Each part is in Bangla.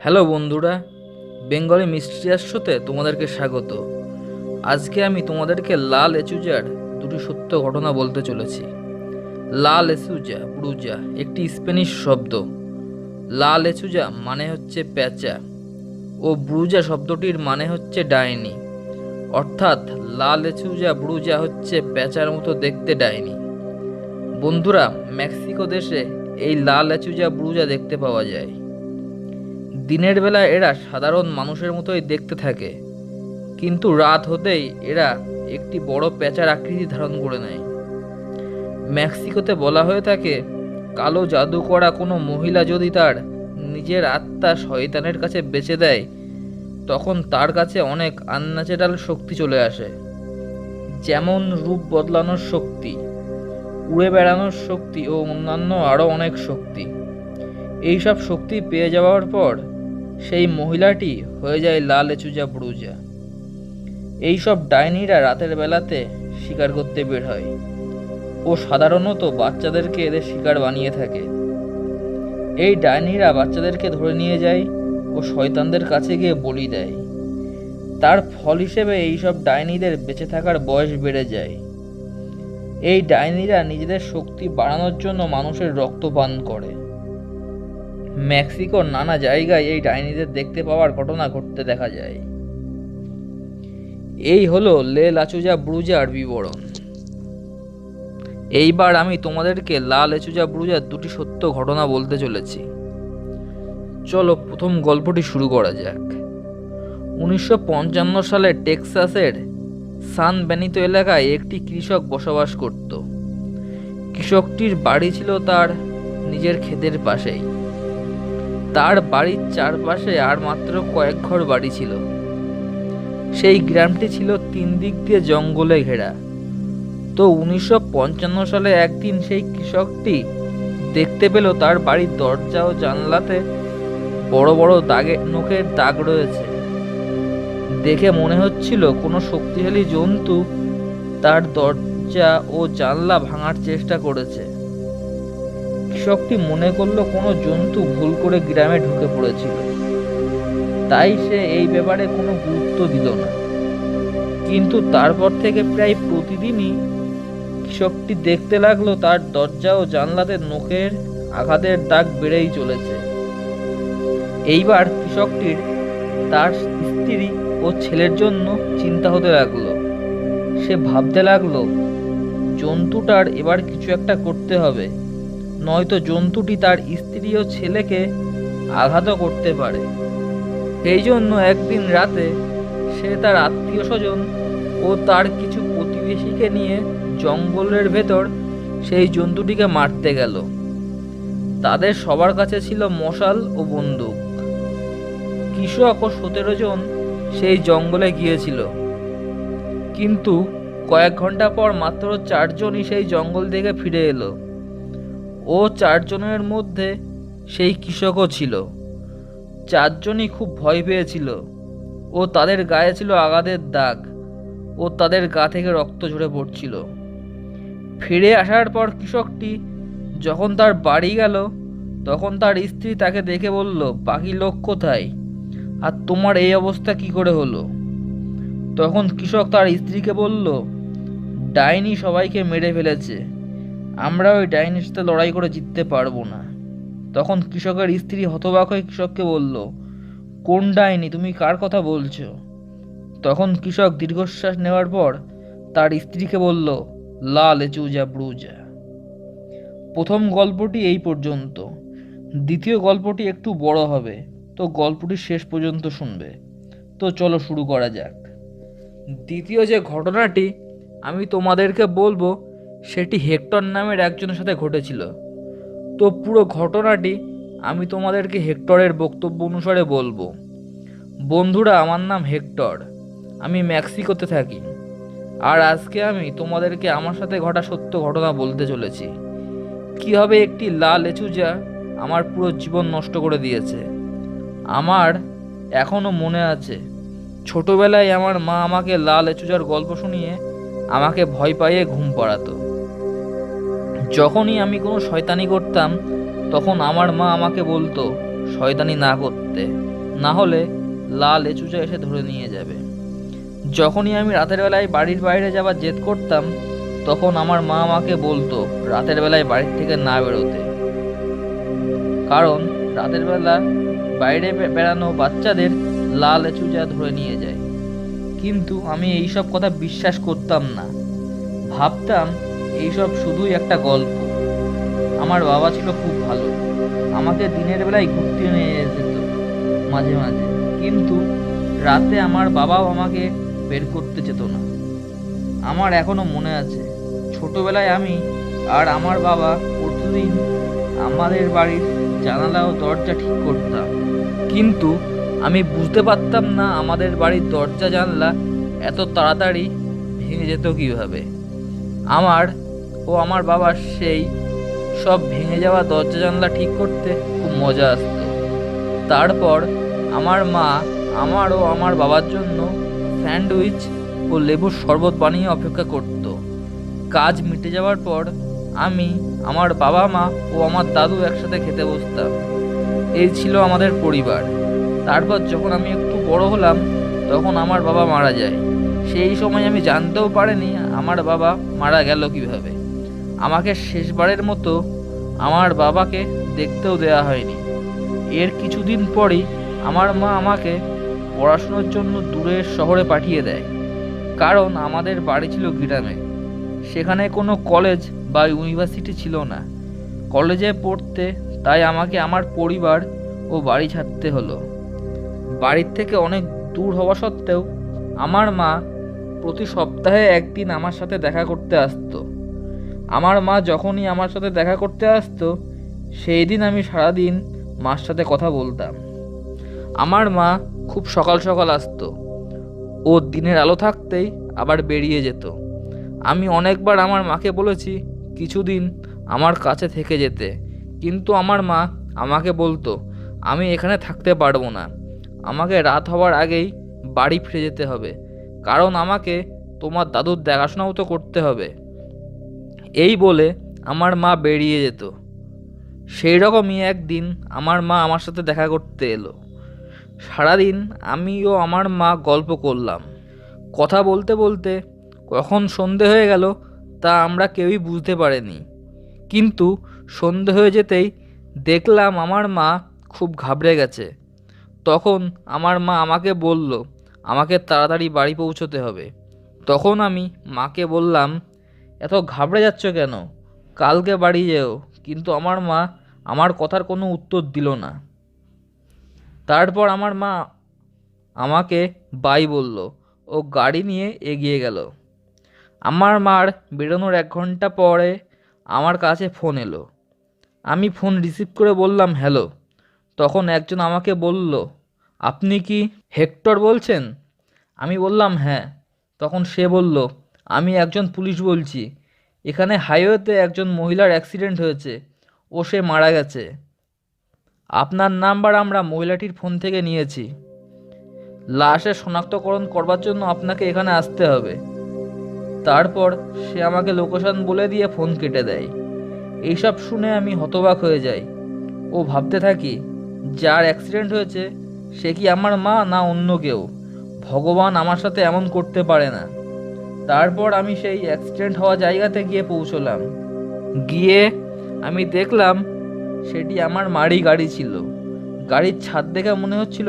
হ্যালো বন্ধুরা, বেঙ্গলি মিস্ট্রিয়াস শোতে তোমাদেরকে স্বাগত। আজকে আমি তোমাদেরকে লা লেচুজার দুটি সত্য ঘটনা বলতে চলেছি। লা লেচুজা ব্রুজা একটি স্প্যানিশ শব্দ। লা লেচুজা মানে হচ্ছে প্যাঁচা ও ব্রুজা শব্দটির মানে হচ্ছে ডাইনি। অর্থাৎ লা লেচুজা ব্রুজা হচ্ছে প্যাঁচার মতো দেখতে ডাইনি। বন্ধুরা, মেক্সিকো দেশে এই লা লেচুজা ব্রুজা দেখতে পাওয়া যায়। দিনের বেলা এরা সাধারণ মানুষের মতোই দেখতে থাকে, কিন্তু রাত হতেই এরা একটি বড় প্যাঁচার আকৃতি ধারণ করে নেয়। মেক্সিকোতে বলা হয়ে থাকে, কালো জাদু করা কোনো মহিলা যদি তার নিজের আত্মা শয়তানের কাছে বেচে দেয়, তখন তার কাছে অনেক আনন্যাচারাল শক্তি চলে আসে। যেমন রূপ বদলানোর শক্তি, উড়ে বেড়ানোর শক্তি ও অন্যান্য আরও অনেক শক্তি। এইসব শক্তি পেয়ে যাওয়ার পর সেই মহিলাটি হয়ে যায় লা লেচুজা ব্রুজা। এইসব ডাইনিরা রাতের বেলাতে শিকার করতে বের হয় ও সাধারণত বাচ্চাদেরকে এদের শিকার বানিয়ে থাকে। এই ডাইনিরা বাচ্চাদেরকে ধরে নিয়ে যায় ও শয়তানদের কাছে গিয়ে বলি দেয়। তার ফল হিসেবে এইসব ডাইনিদের বেঁচে থাকার বয়স বেড়ে যায়। এই ডাইনিরা নিজেদের শক্তি বাড়ানোর জন্য মানুষের রক্ত পান করে। মেক্সিকোর নানা জায়গায় এই ডাইনিদের দেখতে পাওয়ার ঘটনা ঘটতে দেখা যায়। এই হলো লে লাচুজা ব্রুজার বিবরণ। এইবার আমি তোমাদেরকে লা লেচুজা ব্রুজার দুটি সত্য ঘটনা বলতে চলেছি। চলো প্রথম গল্পটি শুরু করা যাক। 1955 সালে টেক্সাসের সান বেনিতো এলাকায় একটি কৃষক বসবাস করত। কৃষকটির বাড়ি ছিল তার নিজের ক্ষেতের পাশেই। তার বাড়ির চারপাশে আর মাত্র কয়েক ঘর বাড়ি ছিল। সেই গ্রামটি ছিল 3 দিক দিয়ে জঙ্গলে ঘেরা। তো 1955 সালে একদিন সেই কৃষকটি দেখতে পেল তার বাড়ির দরজা ও জানলাতে বড় বড় নখের দাগ রয়েছে। দেখে মনে হচ্ছিল কোনো শক্তিশালী জন্তু তার দরজা ও জানলা ভাঙার চেষ্টা করেছে। কৃষকটি মনে করলো কোনো জন্তু ভুল করে গ্রামে ঢুকে পড়েছিল, তাই সে এই ব্যাপারে কোনো গুরুত্ব দিল না। কিন্তু তারপর থেকে প্রায় প্রতিদিনই কৃষকটি দেখতে লাগলো তার দরজা ও জানলাতে নখের আঘাতের দাগ বেড়েই চলেছে। এইবার কৃষকটির তার স্ত্রী ও ছেলের জন্য চিন্তা হতে লাগলো। সে ভাবতে লাগলো, জন্তুটার এবার কিছু একটা করতে হবে, নয়তো জন্তুটি তার স্ত্রী ও ছেলেকে আঘাতও করতে পারে। সেই জন্য একদিন রাতে সে তার আত্মীয় স্বজন ও তার কিছু প্রতিবেশীকে নিয়ে জঙ্গলের ভেতর সেই জন্তুটিকে মারতে গেল। তাদের সবার কাছে ছিল মশাল ও বন্দুক। কৃষক ও 17 জন সেই জঙ্গলে গিয়েছিল, কিন্তু কয়েক ঘন্টা পর মাত্র 4 জনই সেই জঙ্গল থেকে ফিরে এলো। ও 4 জনের মধ্যে সেই কৃষকও ছিল। 4 জনই খুব ভয় পেয়েছিল ও তাদের গায়ে ছিল আঘাতের দাগ ও তাদের গা থেকে রক্ত ঝরে পড়ছিল। ফিরে আসার পর কৃষকটি যখন তার বাড়ি গেল, তখন তার স্ত্রী তাকে দেখে বলল, বাকি লোক কোথায়, আর তোমার এই অবস্থা কি করে হলো? তখন কৃষক তার স্ত্রীকে বলল, ডাইনি সবাইকে মেরে ফেলেছে, আমরা ওই ডাইনির সাথে লড়াই করে জিততে পারবো না। তখন কৃষকের স্ত্রী হতবাক হয়ে কৃষককে বলল, কোন ডাইনি, তুমি কার কথা বলছো? তখন কৃষক দীর্ঘশ্বাস নেওয়ার পর তার স্ত্রীকে বলল, লা লেচুজা ব্রুজা। প্রথম গল্পটি এই পর্যন্ত। দ্বিতীয় গল্পটি একটু বড় হবে, তো গল্পটি শেষ পর্যন্ত শুনবে। তো চলো শুরু করা যাক। দ্বিতীয় যে ঘটনাটি আমি তোমাদেরকে বলবো, সেটি হেক্টর নামের একজনের সাথে ঘটেছিল। তো পুরো ঘটনাটি আমি তোমাদেরকে হেক্টরের বক্তব্য অনুসারে বলবো। বন্ধুরা, আমার নাম হেক্টর, আমি মেক্সিকোতে থাকি। আর আজকে আমি তোমাদেরকে আমার সাথে ঘটা সত্য ঘটনা বলতে চলেছি। কীভাবে একটি লা লেচুজা আমার পুরো জীবন নষ্ট করে দিয়েছে। আমার এখনও মনে আছে, ছোটবেলায় আমার মা আমাকে লা লেচুজার গল্প শুনিয়ে আমাকে ভয় পাইয়ে ঘুম পাড়াতো। যখনই আমি কোনো শয়তানি করতাম, তখন আমার মা আমাকে বলতো, শয়তানি না করতে, না হলে লাল লেচুচা এসে ধরে নিয়ে যাবে। যখনই আমি রাতের বেলায় বাড়ির বাইরে যাবার জেদ করতাম, তখন আমার মা আমাকে বলতো রাতের বেলায় বাড়ির থেকে না বেরোতে, কারণ রাতের বেলা বাইরে বেড়ানো বাচ্চাদের লাল লেচুচা ধরে নিয়ে যায়। কিন্তু আমি এইসব কথা বিশ্বাস করতাম না, ভাবতাম এইসব শুধুই একটা গল্প। আমার বাবা ছিল খুব ভালো, আমাকে দিনের বেলায় ঘুরতে নিয়ে যেত মাঝে মাঝে, কিন্তু রাতে আমার বাবাও আমাকে বের করতে যেত না। আমার এখনো মনে আছে, ছোটবেলায় আমি আর আমার বাবা প্রতিদিন আমাদের বাড়ির জানালা ও দরজা ঠিক করতাম, কিন্তু আমি বুঝতে পারতাম না আমাদের বাড়ির দরজা জানলা এত তাড়াতাড়ি ভেঙে যেত কীভাবে। আমার ও আমার বাবার সেই সব ভেঙে যাওয়া দরজা জানলা ঠিক করতে খুব মজা আসতো। তারপর আমার মা আমার ও আমার বাবার জন্য স্যান্ডউইচ ও লেবুর শরবত বানিয়ে অপেক্ষা করত। কাজ মিটে যাওয়ার পর আমি, আমার বাবা মা ও আমার দাদু একসাথে খেতে বসতাম। এই ছিল আমাদের পরিবার। তারপর যখন আমি একটু বড় হলাম, তখন আমার বাবা মারা যায়। সেই সময় আমি জানতেও পারিনি আমার বাবা মারা গেল কিভাবে। আমাকে শেষবারের মতো আমার বাবাকে দেখতেও দেওয়া হয়নি। এর কিছুদিন পরই আমার মা আমাকে পড়াশোনার জন্য দূরের শহরে পাঠিয়ে দেয়, কারণ আমাদের বাড়ি ছিল গ্রামে। সেখানে কোনো কলেজ বা ইউনিভার্সিটি ছিল না কলেজে পড়তে, তাই আমাকে আমার পরিবার ও বাড়ি ছাড়তে হলো। বাড়ির থেকে অনেক দূর হওয়া সত্ত্বেও আমার মা প্রতি সপ্তাহে একদিন আমার সাথে দেখা করতে আসতো। আমার মা যখনই আমার সাথে দেখা করতে আসতো, সেই দিন আমি সারাদিন মার সাথে কথা বলতাম। আমার মা খুব সকাল সকাল আসতো ও দিনের আলো থাকতেই আবার বেরিয়ে যেত। আমি অনেকবার আমার মাকে বলেছি কিছুদিন আমার কাছে থেকে যেতে, কিন্তু আমার মা আমাকে বলতো আমি এখানে থাকতে পারবো না, আমাকে রাত হওয়ার আগেই বাড়ি ফিরে যেতে হবে, কারণ আমাকে তোমার দাদুর দেখাশোনাও তো করতে হবে। এই বলে আমার মা বেরিয়ে যেত। সেই রকমই একদিন আমার মা আমার সাথে দেখা করতে এলো। সারাদিন আমি ও আমার মা গল্প করলাম। কথা বলতে বলতে কখন সন্ধে হয়ে গেল তা আমরা কেউই বুঝতে পারিনি, কিন্তু সন্ধে হয়ে যেতেই দেখলাম আমার মা খুব ঘাবড়ে গেছে। তখন আমার মা আমাকে বলল আমাকে তাড়াতাড়ি বাড়ি পৌঁছতে হবে। তখন আমি মাকে বললাম, এত ঘাবড়ে যাচ্ছ কেন, কালকে বাড়ি যেও। কিন্তু আমার মা আমার কথার কোনো উত্তর দিল না। তারপর আমার মা আমাকে বাই বলল ও গাড়ি নিয়ে এগিয়ে গেল। আমার মার বেরোনোর 1 ঘন্টা পরে আমার কাছে ফোন এলো। আমি ফোন রিসিভ করে বললাম হ্যালো। তখন একজন আমাকে বলল, আপনি কি হেক্টর বলছেন? আমি বললাম হ্যাঁ। তখন সে বলল, আমি একজন পুলিশ বলছি, এখানে হাইওয়েতে একজন মহিলার অ্যাক্সিডেন্ট হয়েছে ও সে মারা গেছে। আপনার নাম্বার আমরা মহিলাটির ফোন থেকে নিয়েছি। লাশের শনাক্তকরণ করবার জন্য আপনাকে এখানে আসতে হবে। তারপর সে আমাকে লোকেশন বলে দিয়ে ফোন কেটে দেয়। এইসব শুনে আমি হতবাক হয়ে যাই ও ভাবতে থাকি, যার অ্যাক্সিডেন্ট হয়েছে সে কি আমার মা না অন্য কেউ? ভগবান আমার সাথে এমন করতে পারে না। তারপর আমি সেই অ্যাক্সিডেন্ট হওয়া জায়গাতে গিয়ে পৌঁছলাম। গিয়ে আমি দেখলাম সেটি আমার মারই গাড়ি ছিল। গাড়ির ছাদ দেখে মনে হচ্ছিল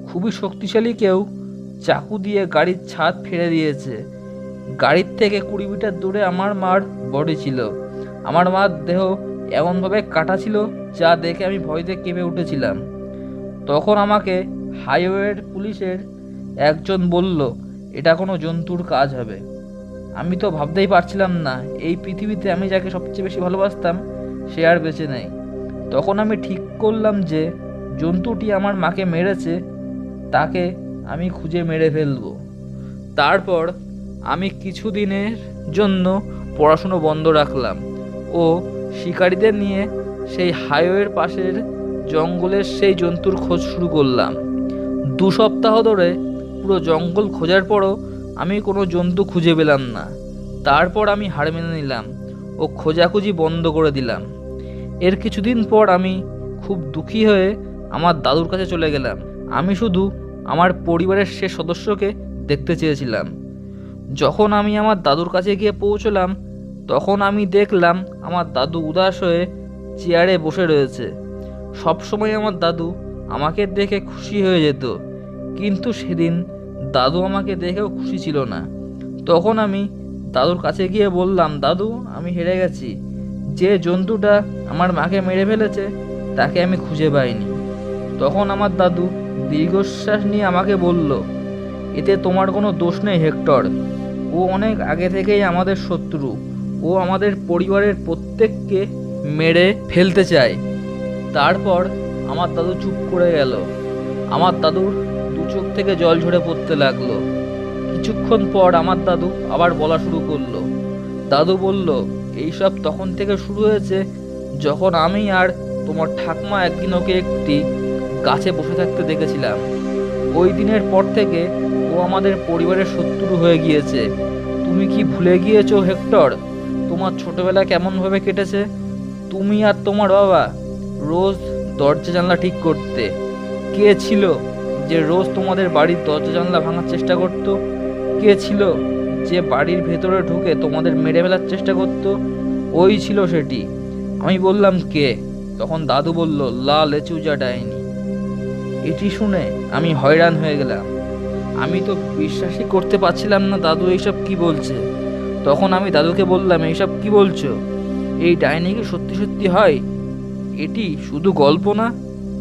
খুবই শক্তিশালী কেউ চাকু দিয়ে গাড়ির ছাদ ফেলে দিয়েছে। গাড়ির থেকে 20 মিটার দূরে আমার মার বডি ছিল। আমার মার দেহ এমনভাবে কাটা ছিল যা দেখে আমি ভয়তে কেঁপে উঠেছিলাম। তখন আমাকে হাইওয়ের পুলিশের একজন বলল এটা কোনো জন্তুর কাজ হবে। আমি তো ভাবতেই পারছিলাম না এই পৃথিবীতে আমি যাকে সবচেয়ে বেশি ভালোবাসতাম সে আর বেঁচে নেই। তখন আমি ঠিক করলাম যে জন্তুটি আমার মাকে মেরেছে তাকে আমি খুঁজে মেরে ফেলবো। তারপর আমি কিছুদিনের জন্য পড়াশুনো বন্ধ রাখলাম ও শিকারীদের নিয়ে সেই হাইওয়ের পাশের জঙ্গলের সেই জন্তুর খোঁজ শুরু করলাম। 2 সপ্তাহ ধরে পুরো জঙ্গল খোঁজার পরও আমি কোনো জন্তু খুঁজে পেলাম না। তারপর আমি হার মেনে নিলাম ও খোঁজাখুঁজি বন্ধ করে দিলাম। এর কিছুদিন পর আমি খুব দুঃখী হয়ে আমার দাদুর কাছে চলে গেলাম। আমি শুধু আমার পরিবারের শেষ সদস্যকে দেখতে চেয়েছিলাম। যখন আমি আমার দাদুর কাছে গিয়ে পৌঁছলাম, তখন আমি দেখলাম আমার দাদু উদাস হয়ে চেয়ারে বসে রয়েছে। সবসময় আমার দাদু আমাকে দেখে খুশি হয়ে যেত, কিন্তু সেদিন দাদু আমাকে দেখেও খুশি ছিল না। তখন আমি দাদুর কাছে গিয়ে বললাম, দাদু, আমি হেরে গেছি। যে জন্তুটা আমার মাকে মেরে ফেলেছে তাকে আমি খুঁজে পাইনি। তখন আমার দাদু দীর্ঘশ্বাস নিয়ে আমাকে বলল, এতে তোমার কোনো দোষ নেই হেক্টর। ও অনেক আগে থেকেই আমাদের শত্রু। ও আমাদের পরিবারের প্রত্যেককে মেরে ফেলতে চায়। তারপর আমার দাদু চুপ করে গেল। আমার দাদুর দু চোখ থেকে জল ঝরে পড়তে লাগলো। কিছুক্ষণ পর আমার দাদু আবার বলা শুরু করলো। দাদু বলল, এইসব তখন থেকে শুরু হয়েছে যখন আমি আর তোমার ঠাকমা একদিন ওকে একটি গাছে বসে থাকতে দেখেছিলাম। ওই দিনের পর থেকে ও আমাদের পরিবারের শত্রু হয়ে গিয়েছে। তুমি কি ভুলে গিয়েছো হেক্টর? তোমার ছোটবেলা কেমনভাবে কেটেছে? তুমি আর তোমার বাবা রোজ দরজা জানলা ঠিক করতে। কে ছিল যে রোজ তোমাদের বাড়ির দরজা জানলা ভাঙার চেষ্টা করত? কে ছিল যে বাড়ির ভেতরে ঢুকে তোমাদের মেরে ফেলার চেষ্টা করত? ওই ছিল সেটি। আমি বললাম, কে? তখন দাদু বলল, লা লেচুজা ডাইনি। এটি শুনে আমি হয়রান হয়ে গেলাম। আমি তো বিশ্বাসই করতে পারছিলাম না দাদু এইসব কি বলছে। তখন আমি দাদুকে বললাম, এইসব কি বলছো? এই ডাইনি কি সত্যি সত্যি হয়? এটি শুধু গল্প না?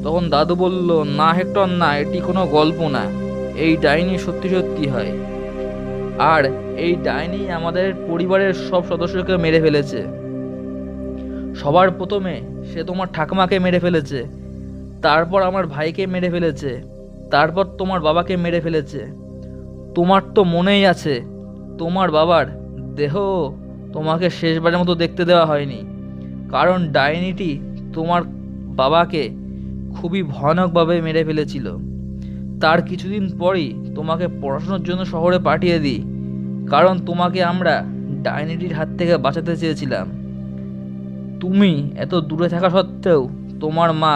তখন দাদু বলল, না হেক্টর, না, এটি কোনো গল্প না। এই ডাইনি সত্যি সত্যি হয়। আর এই ডাইনি আমাদের পরিবারের সব সদস্যকে মেরে ফেলেছে। সবার প্রথমে সে তোমার ঠাকুমাকে মেরে ফেলেছে, তারপর আমার ভাইকে মেরে ফেলেছে, তারপর তোমার বাবাকে মেরে ফেলেছে। তোমার তো মনেই আছে, তোমার বাবার দেহ তোমাকে শেষবারের মতো দেখতে দেওয়া হয়নি, কারণ ডাইনিটি তোমার বাবাকে খুবই ভয়ানকভাবে মেরে ফেলেছিল। তার কিছুদিন পরই তোমাকে পড়াশোনার জন্য শহরে পাঠিয়ে দিই, কারণ তোমাকে আমরা ডাইনিটির হাত থেকে বাঁচাতে চেয়েছিলাম। তুমি এত দূরে থাকা সত্ত্বেও তোমার মা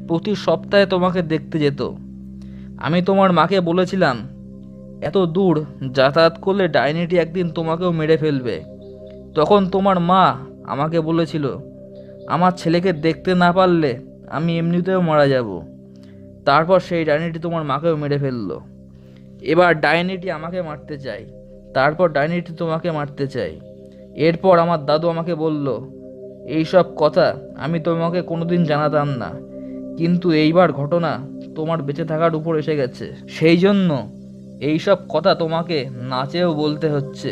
প্রতি সপ্তাহে তোমাকে দেখতে যেত। আমি তোমার মাকে বলেছিলাম, এত দূর যাতায়াত করলে ডাইনিটি একদিন তোমাকেও মেরে ফেলবে। তখন তোমার মা আমাকে বলেছিল, আমার ছেলেকে দেখতে না পারলে আমি এমনিতেও মারা যাব। তারপর সেই ডাইনিটি তোমার মাকেও মেরে ফেললো। এবার ডাইনিটি আমাকে মারতে চাই, তারপর ডাইনিটি তোমাকে মারতে চাই। এরপর আমার দাদু আমাকে বলল, এইসব কথা আমি তোমাকে কোনোদিন জানাতাম না, কিন্তু এইবার ঘটনা তোমার বেঁচে থাকার উপর এসে গেছে, সেই জন্য এইসব কথা তোমাকে না চেয়েও বলতে হচ্ছে।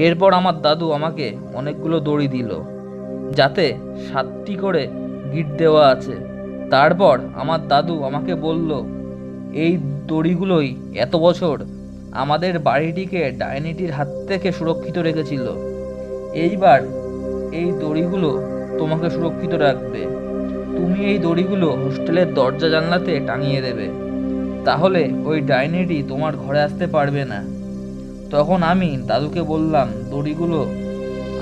এরপর আমার দাদু আমাকে অনেকগুলো দড়ি দিল, যাতে 7টি করে গিট দেওয়া আছে। তারপর আমার দাদু আমাকে বলল, এই দড়িগুলোই এত বছর আমাদের বাড়িটিকে ডাইনিটির হাত থেকে সুরক্ষিত রেখেছিল। এইবার এই দড়িগুলো তোমাকে সুরক্ষিত রাখবে। তুমি এই দড়িগুলো হোস্টেলের দরজা জানলাতে টাঙিয়ে দেবে, তাহলে ওই ডাইনিটি তোমার ঘরে আসতে পারবে না। তখন আমি দাদুকে বললাম, দড়িগুলো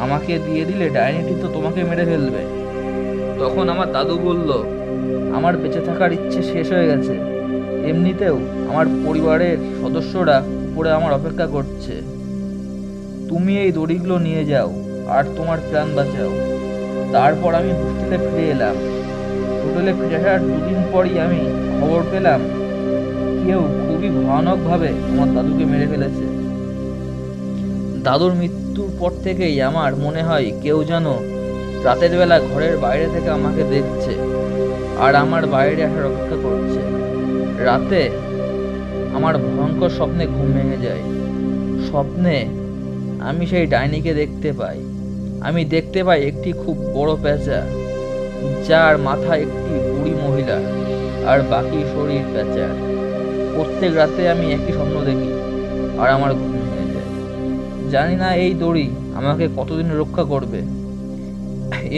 আমাকে দিয়ে দিলে ডাইনিটি তো তোমাকে মেরে ফেলবে। তখন আমার দাদু বলল, আমার বেঁচে থাকার ইচ্ছে শেষ হয়ে গেছে। এমনিতেও আমার পরিবারের সদস্যরা উপরে আমার অপেক্ষা করছে। তুমি এই দড়িগুলো নিয়ে যাও আর তোমার প্রাণ বাঁচাও। তারপর আমি হোস্টেলে ফিরে এলাম। হোটেলে ফিরে আসার 2 দিন পরই আমি খবর পেলাম কেউ খুবই ভয়ানকভাবে আমার দাদুকে মেরে ফেলেছে। দাদুর মৃত্যুর পর থেকেই আমার মনে হয় কেউ যেন রাতের বেলা ঘরের বাইরে থেকে আমাকে দেখছে আর আমার বাইরে আসার অপেক্ষা করছে। রাতে আমার ভয়ঙ্কর স্বপ্নে ঘুম ভেঙে যায়। স্বপ্নে আমি সেই ডাইনিকে দেখতে পাই। আমি দেখতে পাই একটি খুব বড় পেঁচা, যার মাথা একটি বুড়ি মহিলা আর বাকি শরীর পেঁচা। প্রত্যেক রাতে আমি একই স্বপ্ন দেখি আর আমার ঘুম ভেঙে যায়। জানি না এই দড়ি আমাকে কতদিন রক্ষা করবে।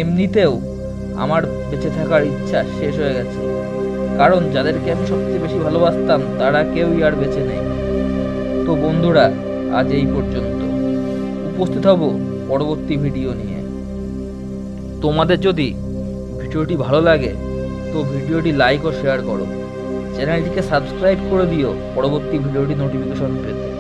এমনিতেও আমার বেঁচে থাকার ইচ্ছা শেষ হয়ে গেছে, কারণ যাদেরকে আমি সবচেয়ে বেশি ভালোবাসতাম তারা কেউই আর বেঁচে নেই। তো বন্ধুরা, আজ এই পর্যন্ত। উপস্থিত হব পরবর্তী ভিডিও নিয়ে। তোমাদের যদি ভিডিওটি ভালো লাগে তো তো ভিডিওটি লাইক ও শেয়ার করো। চ্যানেলটিকে সাবস্ক্রাইব করে দিও পরবর্তী ভিডিওটি নোটিফিকেশন পেতে।